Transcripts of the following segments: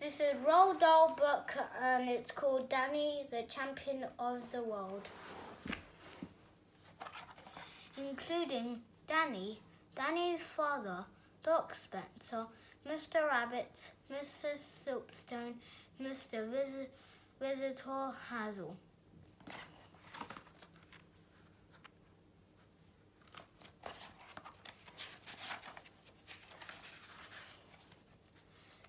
This is a Roald Dahl book and it's called Danny, the Champion of the World. Including Danny, Danny's father, Doc Spencer, Mr. Rabbit, Mrs. Silkstone, Mr. Visitor Hazel.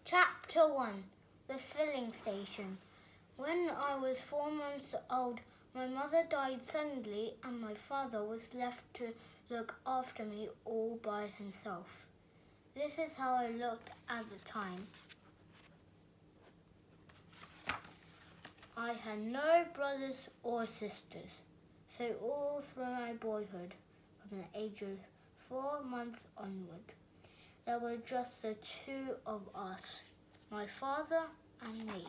Chapter 1. The Filling Station. When I was 4 months old, my mother died suddenly and my father was left to look after me all by himself. This is how I looked at the time. I had no brothers or sisters, so all through my boyhood, from the age of 4 months onward, there were just the two of us, my father and me.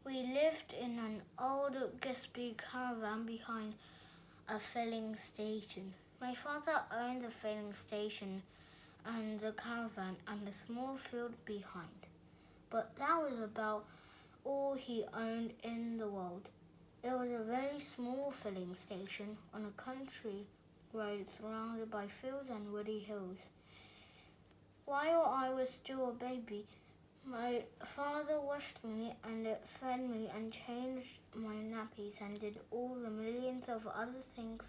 We lived in an old Gisby caravan behind a filling station. My father owned the filling station and the caravan and a small field behind. But that was about all he owned in the world. It was a very small filling station on a country road surrounded by fields and woody hills. While I was still a baby, my father washed me and fed me and changed my nappies and did all the millions of other things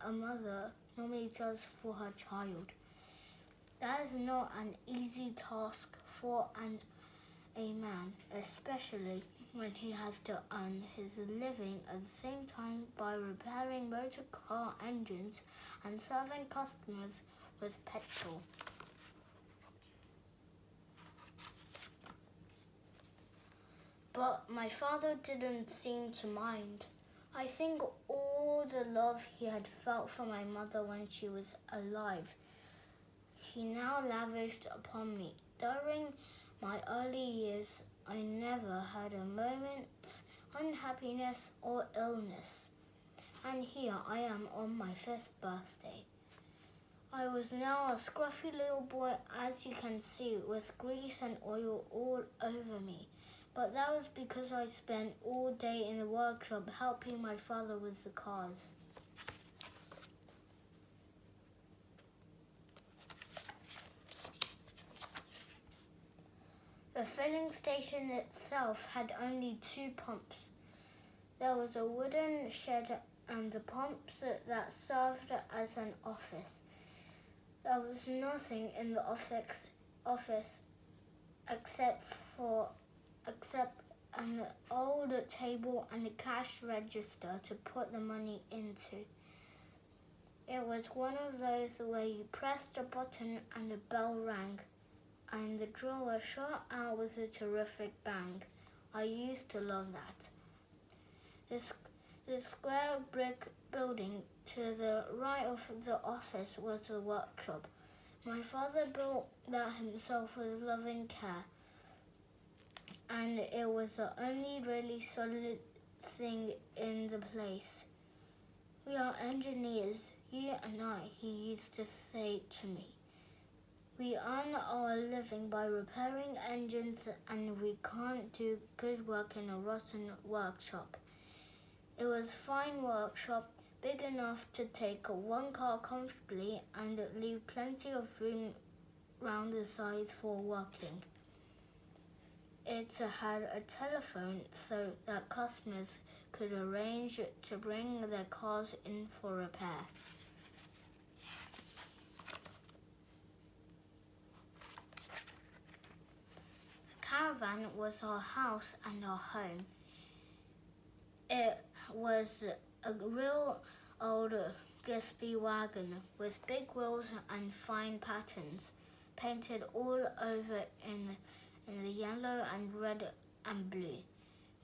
a mother normally does for her child. That is not an easy task for a man, especially when he has to earn his living at the same time by repairing motor car engines and serving customers with petrol. But my father didn't seem to mind. I think all the love he had felt for my mother when she was alive, he now lavished upon me. During my early years, I never had a moment's unhappiness or illness. And here I am on my 5th birthday. I was now a scruffy little boy, as you can see, with grease and oil all over me. But that was because I spent all day in the workshop helping my father with the cars. The filling station itself had only 2 pumps. There was a wooden shed and the pumps that served as an office. There was nothing in the office except an old table and a cash register to put the money into. It was one of those where you pressed a button and the bell rang, and the drawer shot out with a terrific bang. I used to love that. The square brick building to the right of the office was the workshop. My father built that himself with loving care, and it was the only really solid thing in the place. We are engineers, you and I, he used to say to me. We earn our living by repairing engines and we can't do good work in a rotten workshop. It was a fine workshop, big enough to take 1 car comfortably and leave plenty of room round the sides for working. It had a telephone so that customers could arrange to bring their cars in for repair. The caravan was our house and our home. It was a real old Gisby wagon with big wheels and fine patterns, painted all over in the yellow and red and blue.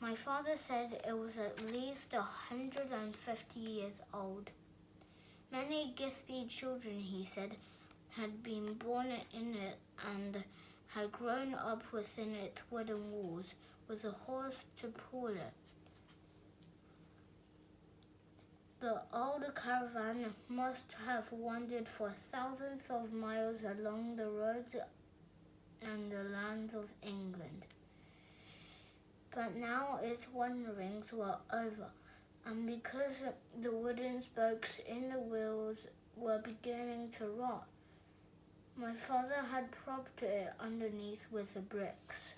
My father said it was at least 150 years old. Many Gisby children, he said, had been born in it and had grown up within its wooden walls with a horse to pull it. The old caravan must have wandered for thousands of miles along the roads and the lands of England. But now its wanderings were over, and because the wooden spokes in the wheels were beginning to rot, my father had propped it underneath with the bricks.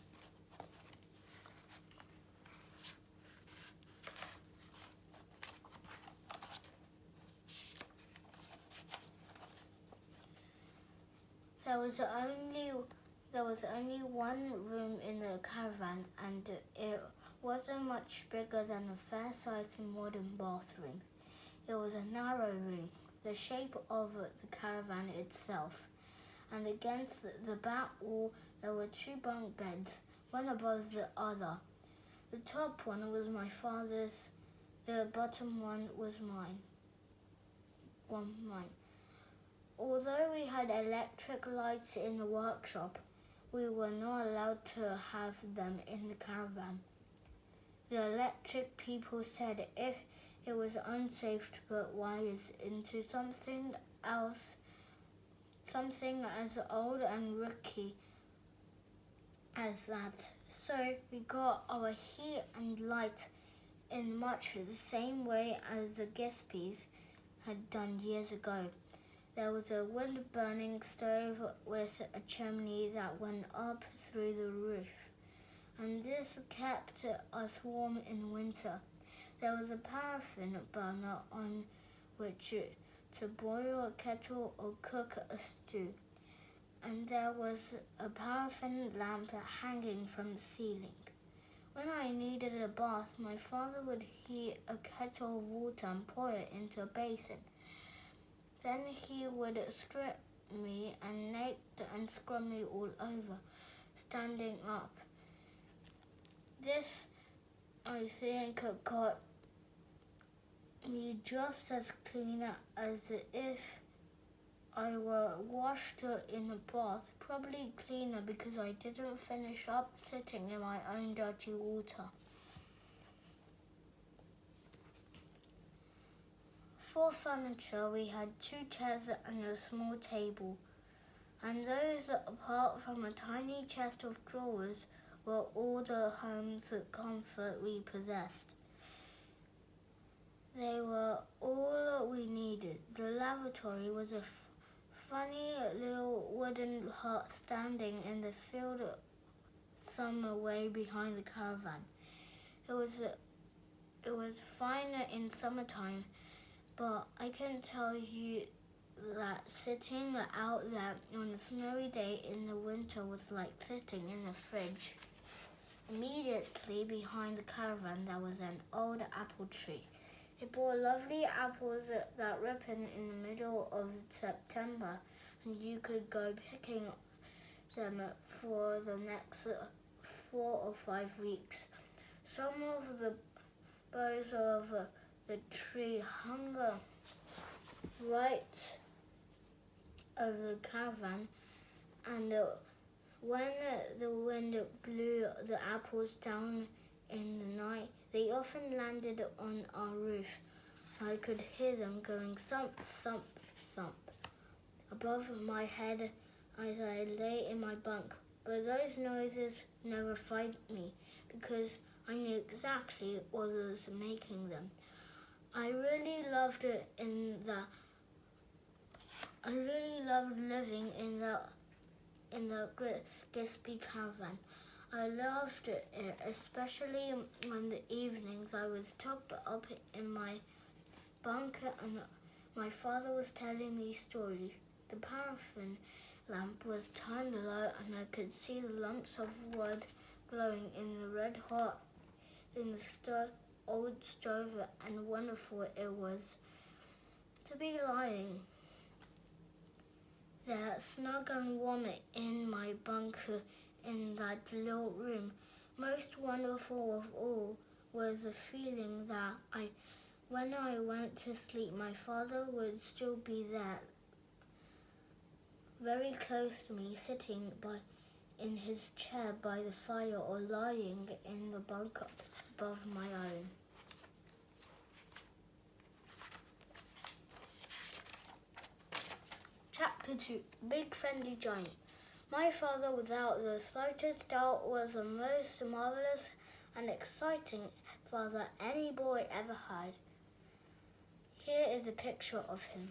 There was only one room in the caravan, and it wasn't much bigger than a fair-sized modern bathroom. It was a narrow room, the shape of the caravan itself, and against the back wall there were two bunk beds, one above the other. The top one was my father's, the bottom one was mine. Although we had electric lights in the workshop, we were not allowed to have them in the caravan. The electric people said if it was unsafe to put wires into something else, something as old and rickety as that. So we got our heat and light in much the same way as the Gispies had done years ago. There was a wood-burning stove with a chimney that went up through the roof, and this kept us warm in winter. There was a paraffin burner on which to boil a kettle or cook a stew, and there was a paraffin lamp hanging from the ceiling. When I needed a bath, my father would heat a kettle of water and pour it into a basin. Then he would strip me and naked and scrub me all over, standing up. This, I think, got me just as clean as if I were washed in a bath, probably cleaner because I didn't finish up sitting in my own dirty water. For furniture, we had two chairs and a small table, and those, apart from a tiny chest of drawers, were all the home's comfort we possessed. They were all we needed. The lavatory was a funny little wooden hut standing in the field some way behind the caravan. It was fine in summertime, but I can tell you that sitting out there on a snowy day in the winter was like sitting in a fridge. Immediately behind the caravan there was an old apple tree. It bore lovely apples that ripened in the middle of September, and you could go picking them for the next 4 or 5 weeks. Some of the boughs of the tree hung right over the caravan, and when the wind blew the apples down in the night, they often landed on our roof. I could hear them going thump, thump, thump above my head as I lay in my bunk. But those noises never frightened me because I knew exactly what was making them. I really loved living in the Gisby caravan. I loved it, especially on the evenings I was tucked up in my bunk and my father was telling me stories. The paraffin lamp was turned low and I could see the lumps of wood glowing in the red hot in the old stove, and wonderful it was to be lying there snug and warm in my bunk in that little room. Most wonderful of all was the feeling that when I went to sleep, my father would still be there, very close to me, sitting in his chair by the fire or lying in the bunk above my own. Chapter 2. Big Friendly Giant. My father, without the slightest doubt, was the most marvelous and exciting father any boy ever had. Here is a picture of him.